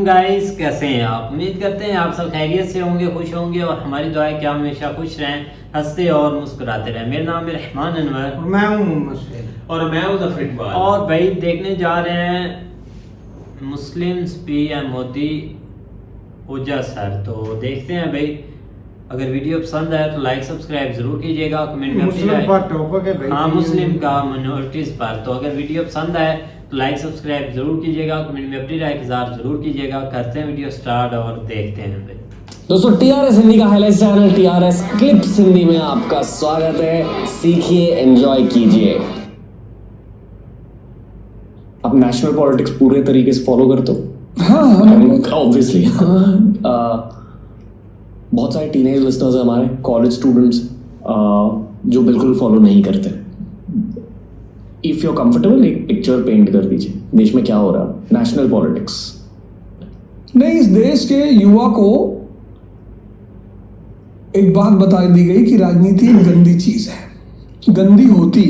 वालेकुम गाइस, कैसे हैं आप? उम्मीद करते हैं आप सब खैरियत से होंगे, खुश होंगे और हमारी दुआ है कि आप हमेशा खुश रहें, हंसते और मुस्कुराते रहें। मेरा नाम है रहमान अनवर और मैं हूं मोहम्मद सैयद और मैं हूं जफर इकबाल। और भाई देखने जा रहे हैं मुस्लिम पीएम मोदी ओजा सर। तो देखते हैं भाई, अगर वीडियो पसंद आए तो लाइक सब्सक्राइब जरूर कीजिएगा, कमेंट में अपनी मुस्लिम राय। पर टॉपिक है भाई। हाँ, मुस्लिम का माइनॉरिटीज पर। तो अगर वीडियो पसंद आए तो लाइक सब्सक्राइब जरूर कीजिएगा, कमेंट में अपनी राय इज़हार जरूर कीजिएगा। करते हैं वीडियो स्टार्ट और देखते हैं भाई। दोस्तों, टीआरएस हिंदी का highlight channel TRS clips Hindi में आपका स्वागत है। सीखिए, एंजॉय कीजिए। आप नेशनल पॉलिटिक्स पूरे तरीके से फॉलो करते हो? हाँ, ऑब्वियसली। बहुत सारे टीनेज लिस्टनर्स हैं हमारे, कॉलेज स्टूडेंट्स, जो बिल्कुल फॉलो नहीं करते। इफ यू कंफर्टेबल, एक पिक्चर पेंट कर दीजिए देश में क्या हो रहा है, नेशनल पॉलिटिक्स। नहीं, इस देश के युवा को एक बात बता दी गई कि राजनीति एक गंदी चीज है। गंदी होती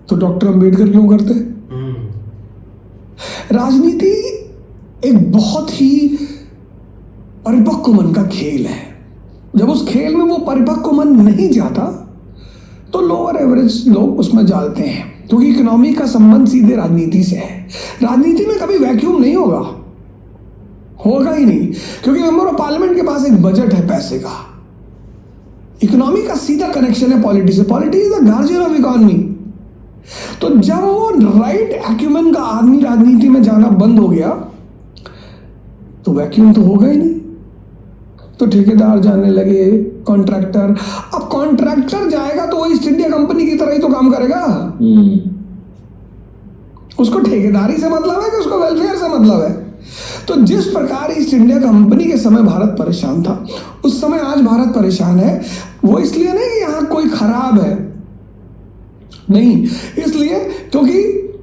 तो डॉक्टर अंबेडकर क्यों करते? राजनीति एक बहुत ही परिपक्व मन का खेल है। जब उस खेल में वो परिपक्व मन नहीं जाता तो लोअर एवरेज लोग उसमें जाते हैं, क्योंकि इकोनॉमी का संबंध सीधे राजनीति से है। राजनीति में कभी वैक्यूम नहीं होगा ही नहीं, क्योंकि मेंबर ऑफ पार्लियामेंट के पास एक बजट है पैसे का। इकोनॉमी का सीधा कनेक्शन है पॉलिटी से। Polity is the guardian of economy. तो जब वो राइट एक्यूमेन का आदमी राजनीति में जाना बंद हो गया तो वैक्यूम तो होगा ही नहीं। तो ठेकेदार जाने लगे, कॉन्ट्रैक्टर। अब कॉन्ट्रैक्टर जाएगा तो वो ईस्ट इंडिया कंपनी की तरह ही तो काम करेगा। उसको ठेकेदारी से मतलब है कि उसको वेलफेयर से मतलब है? तो जिस प्रकार ईस्ट इंडिया कंपनी के समय भारत परेशान था, उस समय आज भारत परेशान है। वो इसलिए नहीं कि यहां कोई खराब है, नहीं, इसलिए क्योंकि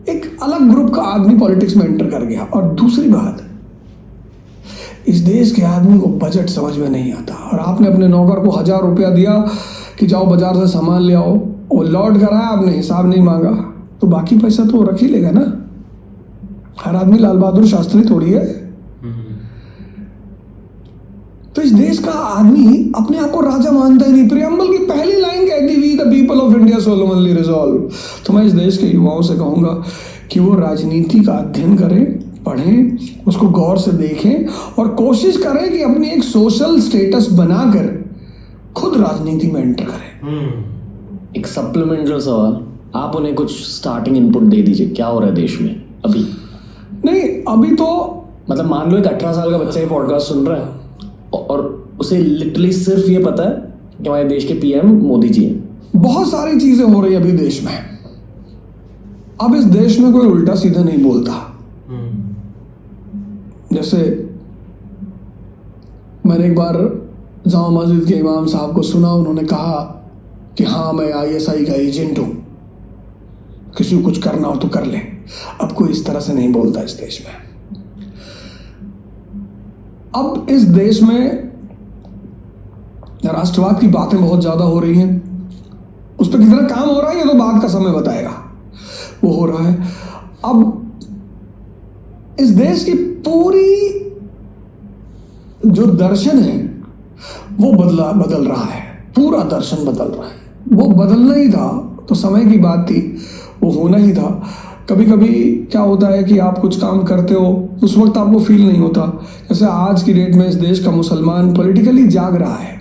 एक अलग ग्रुप का आदमी पॉलिटिक्स में एंटर कर गया। और दूसरी बात, इस देश के आदमी को बजट समझ में नहीं आता। और आपने अपने नौकर को 1000 रुपया दिया कि जाओ बाजार से सामान ले आओ, वो लौट कर आया, आपने हिसाब नहीं मांगा, तो बाकी पैसा तो रख ही लेगा ना। हर आदमी लाल बहादुर शास्त्री थोड़ी है। तो इस देश का आदमी अपने आप को राजा मानता ही नहीं। प्रियम्बल की पहली लाइन कहती, we the people of India solemnly resolve. तो मैं इस देश के युवाओं से कहूंगा कि वो राजनीति का अध्ययन करें, पढ़ें, उसको गौर से देखें और कोशिश करें कि अपनी एक सोशल स्टेटस बनाकर खुद राजनीति में एंटर करें। एक सप्लीमेंट्री सवाल, आप उन्हें कुछ स्टार्टिंग इनपुट दे दीजिए, क्या हो रहा है देश में अभी? नहीं, अभी तो मतलब मान लो एक 18 साल का बच्चा ये पॉडकास्ट सुन रहा है और उसे लिटरली सिर्फ ये पता है कि हमारे देश के पीएम मोदी जी हैं। बहुत सारी चीजें हो रही है अभी देश में। अब इस देश में कोई उल्टा सीधा नहीं बोलता। जैसे मैंने एक बार जामा मस्जिद के इमाम साहब को सुना, उन्होंने कहा कि हाँ, मैं आईएसआई का एजेंट हूं, किसी को कुछ करना हो तो कर ले। अब कोई इस तरह से नहीं बोलता इस देश में। अब इस देश में राष्ट्रवाद की बातें बहुत ज्यादा हो रही हैं। उस पर कितना काम हो रहा है ये तो बाद का समय बताएगा। वो हो रहा है। अब इस देश की पूरी जो दर्शन है वो बदल रहा है। पूरा दर्शन बदल रहा है। वो बदलना ही था तो समय की बात थी, वो होना ही था। कभी कभी क्या होता है कि आप कुछ काम करते हो, उस वक्त आपको फील नहीं होता। जैसे आज की डेट में इस देश का मुसलमान पॉलिटिकली जाग रहा है।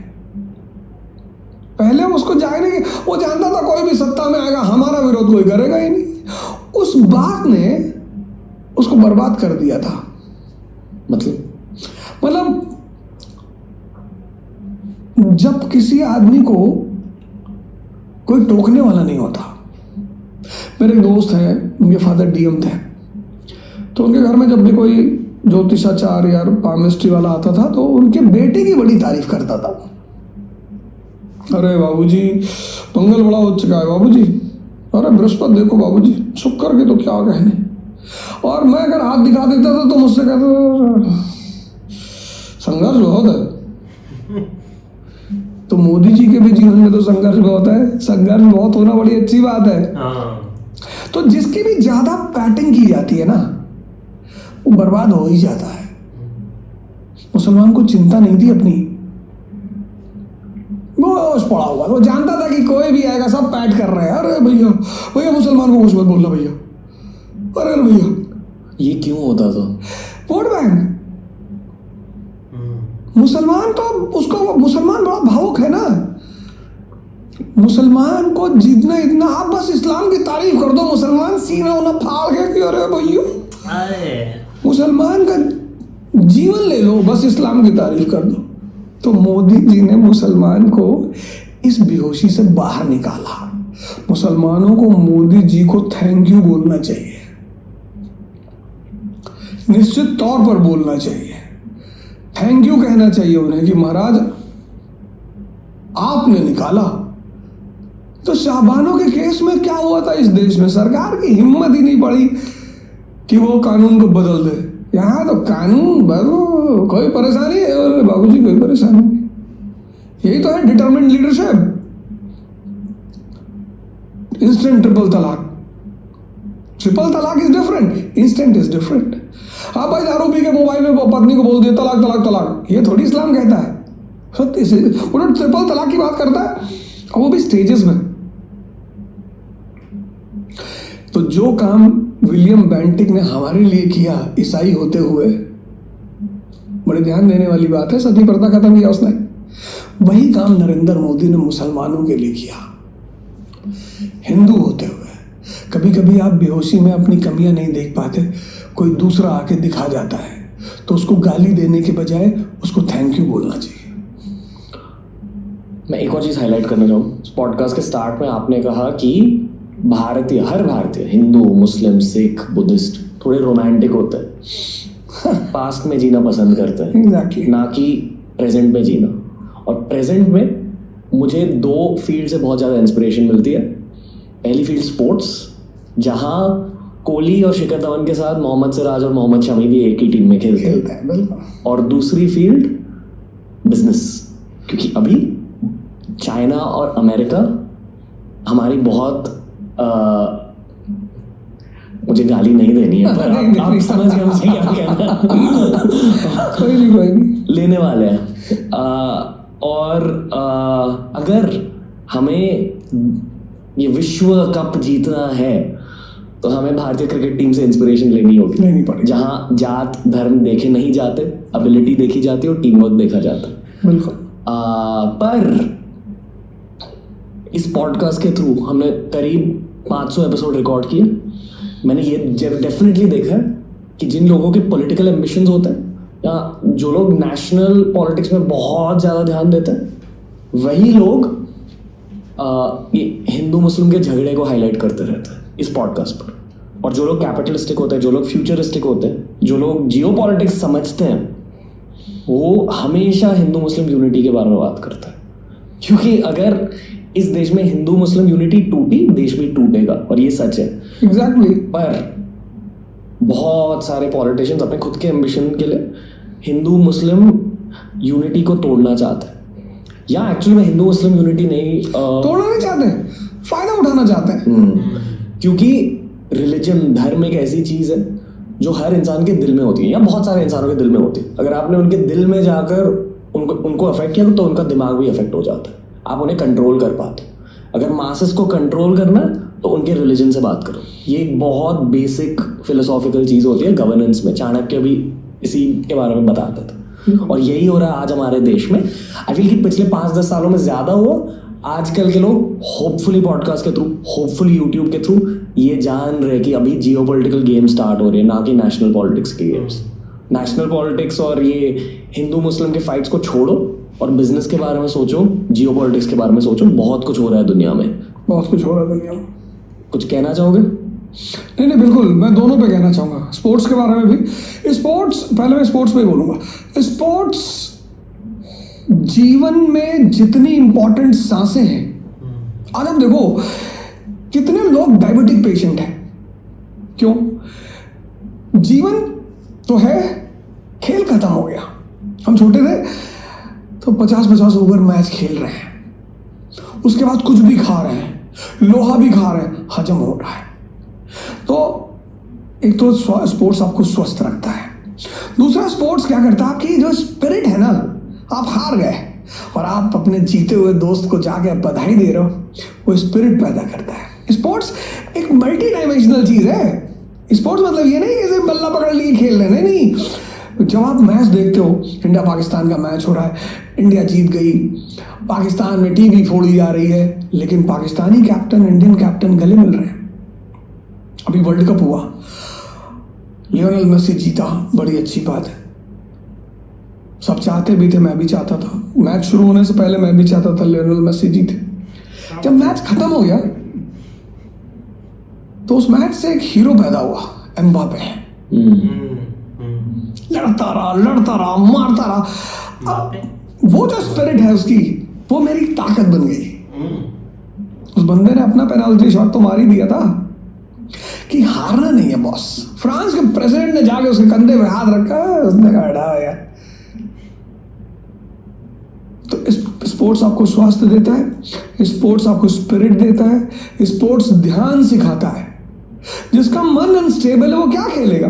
पहले उसको जागने के, वो जानता था कोई भी सत्ता में आएगा हमारा विरोध कोई करेगा ही नहीं। उस बात ने उसको बर्बाद कर दिया था। मतलब जब किसी आदमी को कोई टोकने वाला नहीं होता। मेरे एक दोस्त हैं, उनके फादर डीएम थे, तो उनके घर में जब भी कोई ज्योतिषाचार्य या पामिस्ट्री वाला आता था तो उनके बेटे की बड़ी तारीफ करता था। अरे बाबूजी, मंगल बड़ा हो चुका है बाबूजी। अरे बृहस्पति देखो बाबूजी, शुक्र के तो क्या कहने। और मैं अगर हाथ दिखा देता था तो मुझसे कहता संघर्ष बहुत है। तो मोदी जी के भी जीवन में तो संघर्ष बहुत है। संघर्ष बहुत होना बड़ी अच्छी बात है। तो जिसकी भी ज्यादा बैटिंग की जाती है ना, वो बर्बाद हो ही जाता है। मुसलमान को चिंता नहीं थी अपनी, वो होश पड़ा हुआ, वो जानता था कि कोई भी आएगा सब पैट कर रहे हैं। अरे भैया भैया मुसलमान को कुछ मत बोलना भैया, अरे भैया। ये क्यों होता था? Vote bank. मुसलमान तो उसको, मुसलमान बड़ा भावुक है ना, मुसलमान को जितना इतना, आप बस इस्लाम की तारीफ कर दो, मुसलमान सीना उन्हें फाड़ के कि अरे भैया। मुसलमान का जीवन ले लो, बस इस्लाम की तारीफ कर दो। तो मोदी जी ने मुसलमान को इस बेहोशी से बाहर निकाला। मुसलमानों को मोदी जी को थैंक यू बोलना चाहिए, निश्चित तौर पर बोलना चाहिए, थैंक यू कहना चाहिए उन्हें कि महाराज आपने निकाला। तो शाहबानों के केस में क्या हुआ था इस देश में? सरकार की हिम्मत ही नहीं पड़ी कि वो कानून को बदल दे। यहाँ तो कानून बदलो, कोई परेशानी है बाबूजी, कोई परेशानी नहीं। यही तो है डिटरमिन्ड लीडरशिप। इंस्टेंट ट्रिपल तलाक, ट्रिपल तलाक is different, instant is different. आप भाई दारू पी के मोबाइल में पत्नी को बोल दिया तलाक तलाक तलाक, ये थोड़ी इस्लाम कहता है। उन्होंने ट्रिपल तलाक की बात करता है, और वो भी स्टेजेस में। तो जो काम विलियम बेंटिक ने हमारे लिए किया ईसाई होते हुए, बड़े ध्यान देने वाली बात है, सती प्रथा खत्म किया उसने, वही काम नरेंद्र मोदी ने मुसलमानों के लिए किया हिंदू होते हुए। कभी कभी आप बेहोशी में अपनी कमियां नहीं देख पाते, कोई दूसरा आके दिखा जाता है, तो उसको गाली देने के बजाय उसको थैंक यू बोलना चाहिए। मैं एक और चीज हाईलाइट करना चाहूँ। पॉडकास्ट के स्टार्ट में आपने कहा कि भारतीय, हर भारतीय, हिंदू, मुस्लिम, सिख, बुद्धिस्ट, थोड़े रोमांटिक होते हैं, पास्ट में जीना पसंद करते हैं, Exactly. ना कि प्रेजेंट में जीना। और प्रेजेंट में मुझे दो फील्ड से बहुत ज़्यादा इंस्पिरेशन मिलती है। पहली फील्ड स्पोर्ट्स, जहाँ कोहली और शिखर धवन के साथ मोहम्मद सिराज और मोहम्मद शमी भी एक ही टीम में खेलते हैं, बिल्कुल। और दूसरी फील्ड बिजनेस, क्योंकि अभी चाइना और अमेरिका हमारी बहुत मुझे गाली नहीं देनी है, पर आप समझ गए मुझे क्या कहना। कोई नहीं लेने वाले हैं। और अगर हमें ये विश्व कप जीतना है तो हमें भारतीय क्रिकेट टीम से इंस्पिरेशन लेनी होगी, जहाँ जात धर्म देखे नहीं जाते, एबिलिटी देखी जाती है और टीम वर्क देखा जाता है। बिल्कुल। पर इस पॉडकास्ट के थ्रू हमने करीब 500 एपिसोड रिकॉर्ड किए। मैंने ये डेफिनेटली देखा है कि जिन लोगों के पॉलिटिकल एम्बिशंस होते हैं, या जो लोग नेशनल पॉलिटिक्स में बहुत ज़्यादा ध्यान देते हैं, वही लोग ये हिंदू मुस्लिम के झगड़े को हाईलाइट करते रहते हैं इस पॉडकास्ट पर। और जो लोग कैपिटलिस्टिक होते हैं, जो लोग फ्यूचरिस्टिक होते हैं, जो लोग जियो पॉलिटिक्स समझते हैं, वो हमेशा हिंदू मुस्लिम यूनिटी के बारे में बात करते हैं। क्योंकि अगर इस देश में हिंदू मुस्लिम यूनिटी टूटी, देश भी टूटेगा, और ये सच है। एग्जैक्टली। पर बहुत सारे पॉलिटिशियंस अपने खुद के एम्बिशन के लिए हिंदू मुस्लिम यूनिटी को तोड़ना चाहते हैं, या एक्चुअली में हिंदू मुस्लिम यूनिटी नहीं तोड़ना नहीं चाहते, फायदा उठाना चाहते हैं। क्योंकि रिलीजन, धर्म एक ऐसी चीज है जो हर इंसान के दिल में होती है, या बहुत सारे इंसानों के दिल में होती है। अगर आपने उनके दिल में जाकर उनको अफेक्ट किया तो उनका दिमाग भी अफेक्ट हो जाता है, आप उन्हें कंट्रोल कर पाते हो। अगर मासेस को कंट्रोल करना है तो उनके रिलीजन से बात करो। ये एक बहुत बेसिक फिलोसॉफिकल चीज होती है गवर्नेंस में। चाणक्य भी इसी के बारे में बताता था, और यही हो रहा है आज हमारे देश में। आई फील कि पिछले 5-10 सालों में ज्यादा हुआ। आजकल के लोग होपफुली पॉडकास्ट के थ्रू, होपफुली यूट्यूब के थ्रू ये जान रहे कि अभी जियो पॉलिटिकल गेम स्टार्ट हो रहे हैं, ना कि नेशनल पॉलिटिक्स के गेम्स। नेशनल पॉलिटिक्स और ये हिंदू मुस्लिम के फाइट्स को छोड़ो और बिजनेस के बारे में सोचो, जियो पॉलिटिक्स के बारे में सोचो। बहुत कुछ हो रहा है दुनिया में, बहुत कुछ हो रहा है दुनिया में। कुछ कहना चाहोगे? नहीं, बिल्कुल, मैं दोनों पे कहना चाहूँगा, स्पोर्ट्स के बारे में भी। स्पोर्ट्स, पहले मैं स्पोर्ट्स पे ही बोलूँगा। स्पोर्ट्स जीवन में जितनी इंपॉर्टेंट सांसें हैं, आज आप देखो कितने लोग डायबिटिक पेशेंट हैं। क्यों? जीवन तो है, खेल खत्म हो गया। हम छोटे थे तो 50-50 ओवर मैच खेल रहे हैं, उसके बाद कुछ भी खा रहे हैं, लोहा भी खा रहे हैं, हजम हो रहा है। तो एक तो स्पोर्ट्स आपको स्वस्थ रखता है, दूसरा स्पोर्ट्स क्या करता है, आपकी जो स्पिरिट है ना, आप हार गए और आप अपने जीते हुए दोस्त को जाके बधाई दे रहे हो, वो स्पिरिट पैदा करता है। स्पोर्ट्स एक मल्टी डायमेंशनल चीज है। स्पोर्ट्स मतलब ये नहीं कि सिर्फ बल्ला पकड़ लिए खेल रहे हैं, नहीं। जब आप मैच देखते हो, इंडिया पाकिस्तान का मैच हो रहा है, इंडिया जीत गई, पाकिस्तान में टीवी फोड़ी जा रही है, लेकिन पाकिस्तानी कैप्टन इंडियन कैप्टन गले मिल रहे हैं। अभी वर्ल्ड कप हुआ, लियोनेल मेसी जीता, बड़ी अच्छी बात है, सब चाहते भी थे, मैं भी चाहता था, मैच शुरू होने से पहले मैं भी चाहता था लियोनेल मेसी जीते। जब मैच खत्म हो गया तो उस मैच से एक हीरो पैदा हुआ, एम्बापे। लड़ता रहा, मारता रहा। वो जो स्पिरिट है उसकी, वो मेरी ताकत बन गई। उस बंदे ने अपना पेनल्टी शॉट तो मार ही दिया था कि हारना नहीं है बॉस। फ्रांस के प्रेसिडेंट ने जाके उसके कंधे पे हाथ रखा, उसने कहा हटाओ यार। तो स्पोर्ट्स आपको स्वास्थ्य देता है, स्पोर्ट्स आपको स्पिरिट देता है, स्पोर्ट्स ध्यान सिखाता है। जिसका मन अनस्टेबल है वो क्या खेलेगा?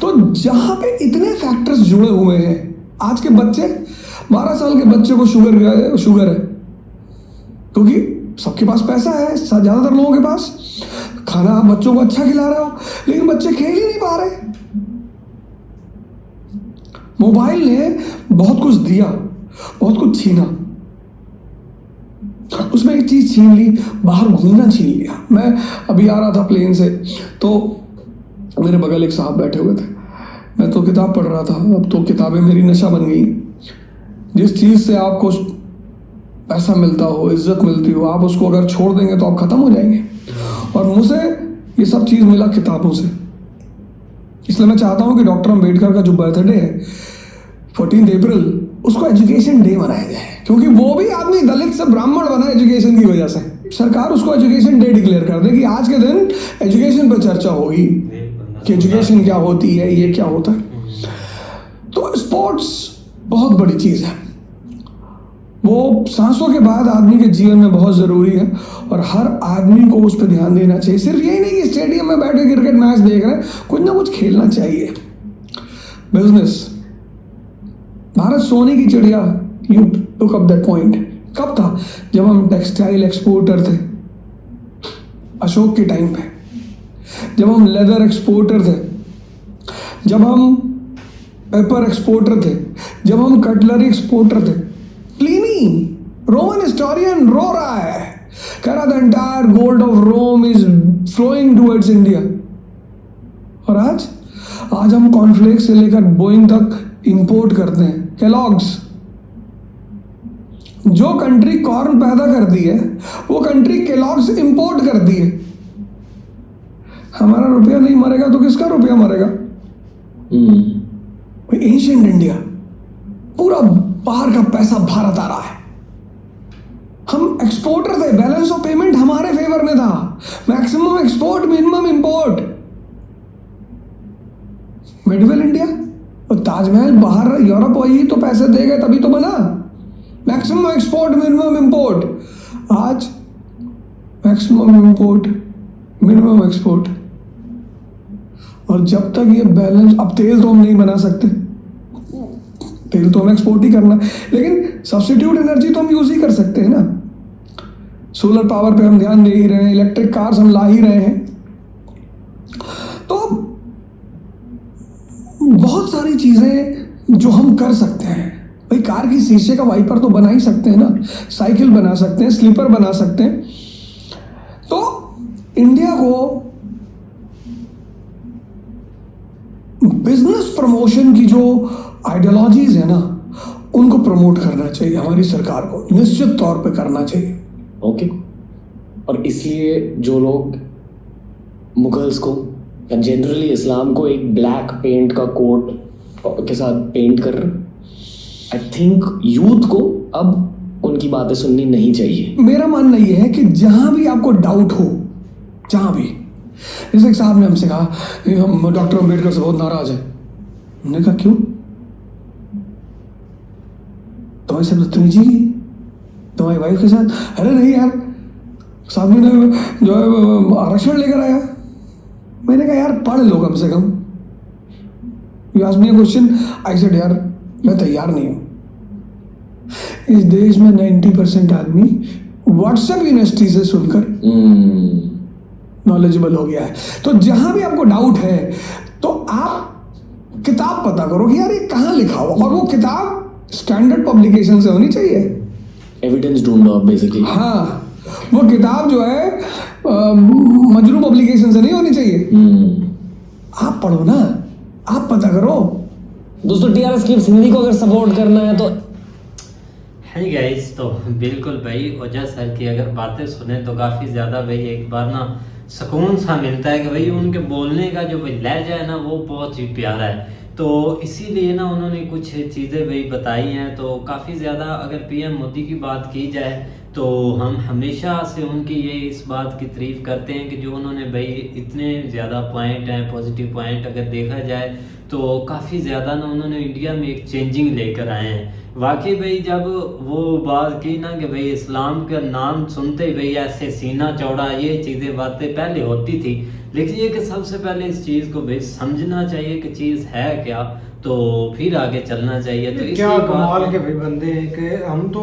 तो जहां पे इतने फैक्टर्स जुड़े हुए हैं, आज के बच्चे, 12 साल के बच्चे को शुगर है क्योंकि सबके पास पैसा है, ज्यादातर लोगों के पास, खाना आप बच्चों को अच्छा खिला रहे हो, लेकिन बच्चे खेल ही नहीं पा रहे। मोबाइल ने बहुत कुछ दिया, बहुत कुछ छीना, उसमें एक चीज छीन ली, बाहर घूमना छीन लिया। मैं अभी आ रहा था प्लेन से, तो मेरे बगल एक साहब बैठे हुए थे, मैं तो किताब पढ़ रहा था। अब तो किताबें मेरी नशा बन गई। जिस चीज से आपको पैसा मिलता हो, इज्जत मिलती हो, आप उसको अगर छोड़ देंगे तो आप खत्म हो जाएंगे। और मुझे ये सब चीज मिला किताबों से, इसलिए मैं चाहता हूं कि डॉक्टर अम्बेडकर का जो बर्थडे है 14 अप्रैल, उसको एजुकेशन डे मनाया जाए, क्योंकि वो भी आदमी दलित से ब्राह्मण बना एजुकेशन की वजह से। सरकार उसको एजुकेशन डे डिक्लेयर कर दे कि आज के दिन एजुकेशन पर चर्चा होगी कि एजुकेशन क्या होती है, ये क्या होता है। तो स्पोर्ट्स बहुत बड़ी चीज है, वो सांसों के बाद आदमी के जीवन में बहुत जरूरी है और हर आदमी को उस पर ध्यान देना चाहिए। सिर्फ यही नहीं कि स्टेडियम में बैठे क्रिकेट मैच देख रहे हैं, कुछ ना कुछ खेलना चाहिए। बिजनेस, भारत सोने की चिड़िया, you took up that point. कब था? जब हम टेक्सटाइल एक्सपोर्टर थे, अशोक के टाइम पे, जब हम लेदर एक्सपोर्टर थे, जब हम पेपर एक्सपोर्टर थे, जब हम कटलरी एक्सपोर्टर थे। प्लिनी, रोमन हिस्टोरियन, रो रहा है, कह रहा the entire gold of Rome is flowing towards India. और आज हम कॉर्नफ्लेक्स से लेकर बोइंग तक इंपोर्ट करते हैं। केलॉग्स, जो कंट्री कॉर्न पैदा करती है वो कंट्री केलॉग्स इंपोर्ट करती है। हमारा रुपया नहीं मरेगा तो किसका रुपया मरेगा? एशियन इंडिया, पूरा बाहर का पैसा भारत आ रहा है। हम एक्सपोर्टर थे, बैलेंस ऑफ पेमेंट हमारे फेवर में था, maximum export, minimum import. Midvale India, तो ताजमहल बाहर यूरोप वही तो पैसे दे गए तभी तो बना। Maximum export, minimum import. आज मैक्सिमम इंपोर्ट, मिनिमम एक्सपोर्ट। और जब तक ये बैलेंस, अब तेल तो हम नहीं बना सकते, तेल तो हमें एक्सपोर्ट ही करना, लेकिन सब्स्टिट्यूट एनर्जी तो हम यूज ही कर सकते हैं ना। सोलर पावर पे हम ध्यान दे ही रहे हैं, इलेक्ट्रिक कार्स हम ला ही रहे हैं। तो बहुत सारी चीजें जो हम कर सकते हैं। भाई कार की शीशे का वाइपर तो बना ही सकते हैं ना, साइकिल बना सकते हैं, स्लीपर बना सकते हैं। तो इंडिया को बिजनेस प्रमोशन की जो आइडियोलॉजीज है ना, उनको प्रमोट करना चाहिए, हमारी सरकार को निश्चित तौर पे करना चाहिए। ओके। और इसलिए जो लोग मुगल्स को या जनरली इस्लाम को एक ब्लैक पेंट का कोट के साथ पेंट कर रहे, आई थिंक यूथ को अब उनकी बातें सुननी नहीं चाहिए। मेरा मानना यह है कि जहां भी आपको डाउट हो, जहां भी, जैसे एक साहब ने हमसे कहा हम डॉक्टर अम्बेडकर से बहुत नाराज है। हमने कहा क्यों? तुम्हारी सब बदतमीजी की, तुम्हारी वाइफ के साथ? अरे नहीं यार, सामने ने जो है आरक्षण लेकर आया। मैंने कहा यार पढ़ लो कम से कम। You ask me a question, I said यार मैं तैयार नहीं हूं। इस देश में 90% आदमी व्हाट्सएप यूनिवर्सिटी से सुनकर नॉलेजेबल हो गया है। तो जहां भी आपको डाउट है तो आप किताब पता करो कि यार ये कहाँ लिखा हुआ, और वो किताब स्टैंडर्ड पब्लिकेशन से होनी चाहिए। एविडेंस ढूंढो आप बेसिकली। हाँ, वो किताब जो है मजरू पब्लिकेशन से नहीं होनी चाहिए। आप पढ़ो ना, आप पता करो। दोस्तों टीआरएस की हिंदी को अगर सपोर्ट करना है तो है गाइस, तो बिल्कुल भाई ओझा सर की अगर बातें सुने तो काफ़ी ज़्यादा भाई एक बार ना सुकून सा मिलता है कि भाई उनके बोलने का जो भाई लहजा है ना वो बहुत ही प्यारा है। तो इसीलिए ना उन्होंने कुछ चीज़ें भाई बताई हैं। तो काफ़ी ज़्यादा अगर पीएम मोदी की बात की जाए तो हम हमेशा से उनकी ये इस बात की तारीफ़ करते हैं कि जो उन्होंने भाई इतने ज़्यादा पॉइंट हैं, पॉजिटिव पॉइंट अगर देखा जाए तो काफ़ी ज़्यादा ना उन्होंने इंडिया में एक चेंजिंग लेकर आए हैं। वाकई भाई जब वो बात की ना कि भाई इस्लाम का नाम सुनते ही भाई ऐसे सीना चौड़ा, ये चीज़ें बातें पहले होती थी, लेकिन ये कि सबसे पहले इस चीज़ को भाई समझना चाहिए कि चीज़ है क्या, तो फिर आगे चलना चाहिए। तो क्या कमाल के भाई बंदे हैं कि हम तो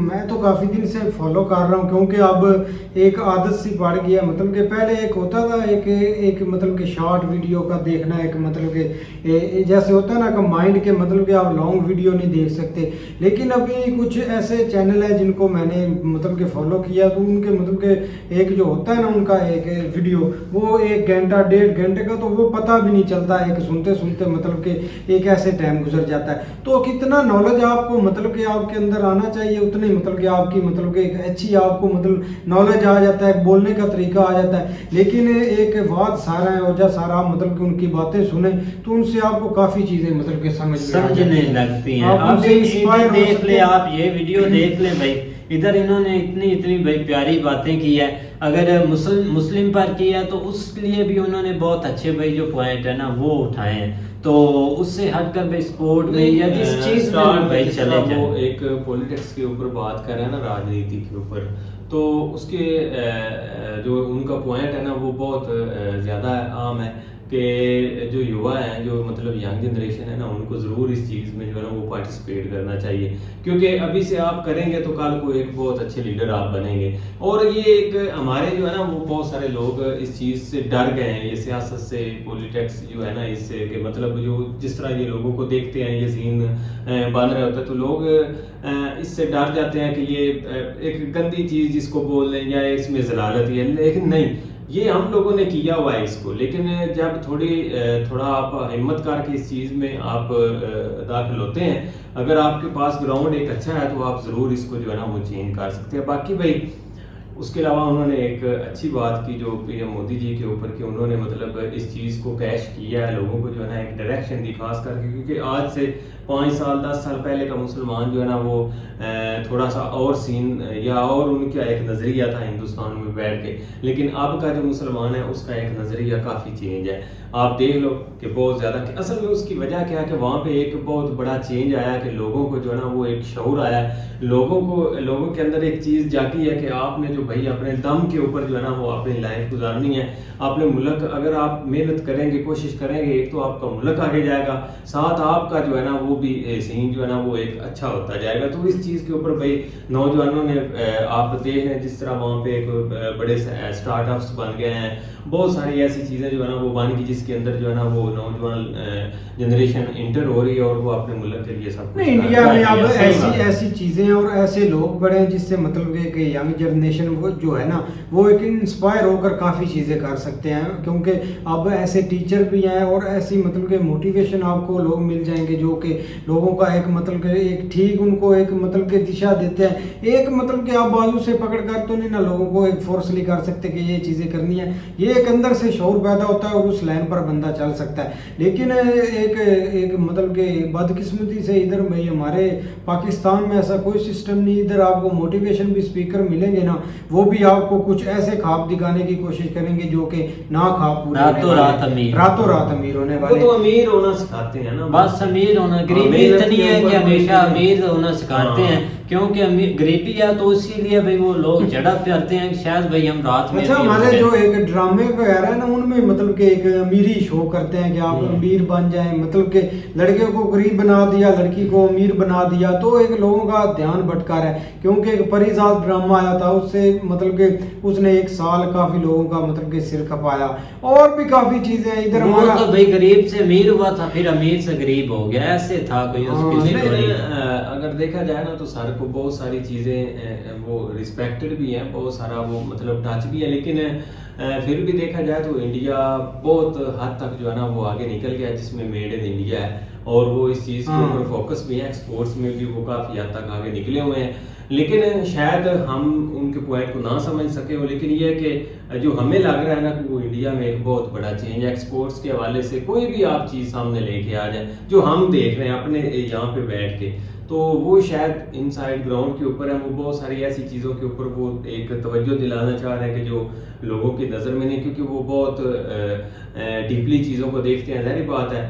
मैं तो काफ़ी दिन से फॉलो कर रहा हूँ, क्योंकि अब एक आदत सी पड़ गई है। मतलब कि पहले एक होता था एक मतलब कि शॉर्ट वीडियो का देखना, एक मतलब कि जैसे होता है ना कि माइंड के मतलब कि आप लॉन्ग वीडियो नहीं देख सकते। लेकिन अभी कुछ ऐसे चैनल है जिनको मैंने मतलब कि फॉलो किया, तो उनके मतलब कि एक जो होता है ना उनका एक वीडियो, वो 1 घंटा 1.5 घंटे का, तो वो पता भी नहीं चलता है कि सुनते सुनते मतलब कि एक ऐसे टाइम गुजर जाता है। तो कितना नॉलेज आपको मतलब कि आपके अंदर आना चाहिए, उतनी मतलब कि आपकी मतलब कि एक अच्छी आपको मतलब नॉलेज आ जाता है, बोलने का तरीका आ जाता है। लेकिन एक बात सारा है ओझा सारा मतलब कि उनकी बातें सुने तो उनसे आपको काफ़ी चीज़ें मतलब कि समझने लगती हैं। आप उनसे इंस्पायर देख ले, आप ये वीडियो देख ले भाई, इधर इन्होंने इतनी भाई प्यारी बातें की है। अगर मुस्लिम पर की है तो उसके लिए भी उन्होंने बहुत अच्छे भाई जो पॉइंट है ना वो उठाए हैं। तो उससे हटकर भाई स्पोर्ट में या जिस चीज में भाई चले जाए, वो एक पॉलिटिक्स के ऊपर बात कर रहे हैं ना, राजनीति के ऊपर, तो उसके जो उनका पॉइंट है ना वो बहुत ज़्यादा आम है कि जो युवा हैं, जो मतलब यंग जनरेशन है ना, उनको ज़रूर इस चीज़ में जो है ना वो पार्टिसिपेट करना चाहिए, क्योंकि अभी से आप करेंगे तो कल को एक बहुत अच्छे लीडर आप बनेंगे। और ये एक हमारे जो है ना वो बहुत सारे लोग इस चीज़ से डर गए हैं, ये सियासत से, पॉलिटिक्स जो है ना इससे, कि मतलब जो जिस तरह ये लोगों को देखते हैं ये सीन बन रहे होते हैं, तो लोग इससे डर जाते हैं कि ये एक गंदी चीज़ जिसको बोल लें या इसमें जलालत है। लेकिन नहीं, ये हम लोगों ने किया हुआ है इसको, लेकिन जब थोड़ा आप हिम्मत करके इस चीज़ में आप दाखिल होते हैं, अगर आपके पास ग्राउंड एक अच्छा है तो आप ज़रूर इसको जो है ना वो चेंज कर सकते हैं। बाकी भाई उसके अलावा उन्होंने एक अच्छी बात की जो पीएम मोदी जी के ऊपर, कि उन्होंने मतलब इस चीज़ को कैश किया है, लोगों को जो है ना एक डायरेक्शन दी, खास करके क्योंकि आज से 5 साल 10 साल पहले का मुसलमान जो है ना वो थोड़ा सा और सीन या और उनका एक नज़रिया था हिंदुस्तान में बैठ के, लेकिन अब का जो मुसलमान है उसका एक नज़रिया काफ़ी चेंज है। आप देख लो कि बहुत ज़्यादा, असल में उसकी वजह क्या है कि वहाँ पे एक बहुत बड़ा चेंज आया कि लोगों को जो है ना वो एक शऊर आया, लोगों के अंदर एक चीज़ जाती है कि आपने जो भाई अपने दम के ऊपर जो है ना वो अपनी लाइफ गुजारनी है, अपने मुल्क अगर आप मेहनत करेंगे, कोशिश करेंगे, एक तो आपका मुल्क आगे जाएगा, साथ आपका जो है ना वो भी सीन जो है ना वो एक अच्छा होता जाएगा। तो इस चीज़ के ऊपर भाई नौजवानों ने आप देख रहे हैं जिस तरह वहाँ पे एक बड़े स्टार्टअप्स बन गए हैं, बहुत सारी ऐसी चीज़ें जो है ना वो बन गई जिसके अंदर जो है ना वो नौजवान जनरेशन इंटर हो रही है और वो अपने मुल्क के लिए सब कुछ नहीं, इंडिया में अब ऐसी चीज़ें और ऐसे लोग बड़े हैं जिससे मतलब कि यंग जनरेशन वो जो है ना वो एक इंस्पायर होकर काफ़ी चीज़ें कर सकते हैं, क्योंकि अब ऐसे टीचर भी हैं और ऐसी मतलब कि मोटिवेशन आपको लोग मिल जाएंगे जो कि लोगों का एक मतलब कि एक ठीक उनको एक मतलब कि दिशा देते हैं। एक मतलब कि आप बाजू से पकड़ कर तो नहीं ना लोगों को एक फोर्सली कर सकते कि ये चीज़ें करनी है, ये एक अंदर से शौर पैदा होता है और उस लाइन पर बंदा चल सकता है। लेकिन एक मतलब कि बदकिस्मती से इधर भाई हमारे पाकिस्तान में ऐसा कोई सिस्टम नहीं, इधर आपको मोटिवेशन भी स्पीकर मिलेंगे ना वो भी आपको कुछ ऐसे ख्वाब दिखाने की कोशिश करेंगे जो कि ना ख्वाब पूरे होने रातों वाले, रात अमीर। रातों रात अमीर होने वो वाले। तो अमीर होना सिखाते हैं ना बस अमीर होना, गरीबी मेहनत इतनी के है कि ऊपर हमेशा कोई- अमीर होना सिखाते हाँ। हैं, क्योंकि अमीर गरीबी है तो इसीलिए भाई वो लोग झड़प करते हैं कि शायद भाई हम रात में अच्छा, अमीर हो हमारे जाएं। जो एक ड्रामे वगैरह है ना, उनमें मतलब कि एक अमीरी शो करते हैं कि आप अमीर बन जाएं, मतलब कि लड़के को गरीब बना दिया, लड़की को अमीर बना दिया, तो एक लोगों का ध्यान भटका रहा है। क्योंकि एक परिजात ड्रामा आया था, उससे मतलब कि उसने एक साल काफी लोगों का मतलब कि सिर खपाया, और भी काफी चीजें हैं इधर वो हमारा। तो भाई गरीब से अमीर हुआ था, फिर अमीर से गरीब हो गया, ऐसे था कोई उसकी हाँ, लेकिन स्टोरी। अगर देखा जाए ना तो सर को बहुत सारी चीज़ें वो रिस्पेक्टेड भी हैं, बहुत सारा वो मतलब टच भी है, लेकिन फिर भी देखा जाए तो इंडिया बहुत हद तक जो है ना वो आगे निकल गया, जिसमें मेड इन इंडिया है, और वो इस चीज़ के हाँ। ऊपर फोकस भी है, एक्सपोर्ट्स में भी वो काफ़ी हद तक आगे निकले हुए हैं। लेकिन शायद हम उनके पॉइंट को ना समझ सके हो, लेकिन ये है कि जो हमें लग रहा है ना कि वो इंडिया में एक बहुत बड़ा चेंज है एक्सपोर्ट्स के हवाले से। कोई भी आप चीज़ सामने लेके आ जाए जो हम देख रहे हैं अपने यहाँ पे बैठ के, तो वो शायद इनसाइड ग्राउंड के ऊपर है, वो बहुत सारी ऐसी चीज़ों के ऊपर वो एक तवज्जो दिलाना चाह रहे हैं कि जो लोगों की नज़र में नहीं, क्योंकि वो बहुत डीपली चीज़ों को देखते हैं, ज़ाहिर बात है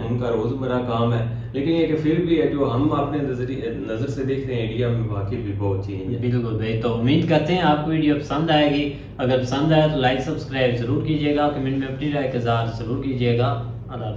उनका रोज़मर्रा काम है, लेकिन ये कि फिर भी है जो हम अपने नज़र से देख रहे हैं इंडिया में वाकई भी बहुत चेंज है। बिल्कुल भाई, तो उम्मीद करते हैं आपको वीडियो पसंद आएगी। अगर पसंद आए तो लाइक सब्सक्राइब जरूर कीजिएगा, कमेंट में अपनी राय का इज़हार जरूर कीजिएगा। अल्लाह हाफ़िज़।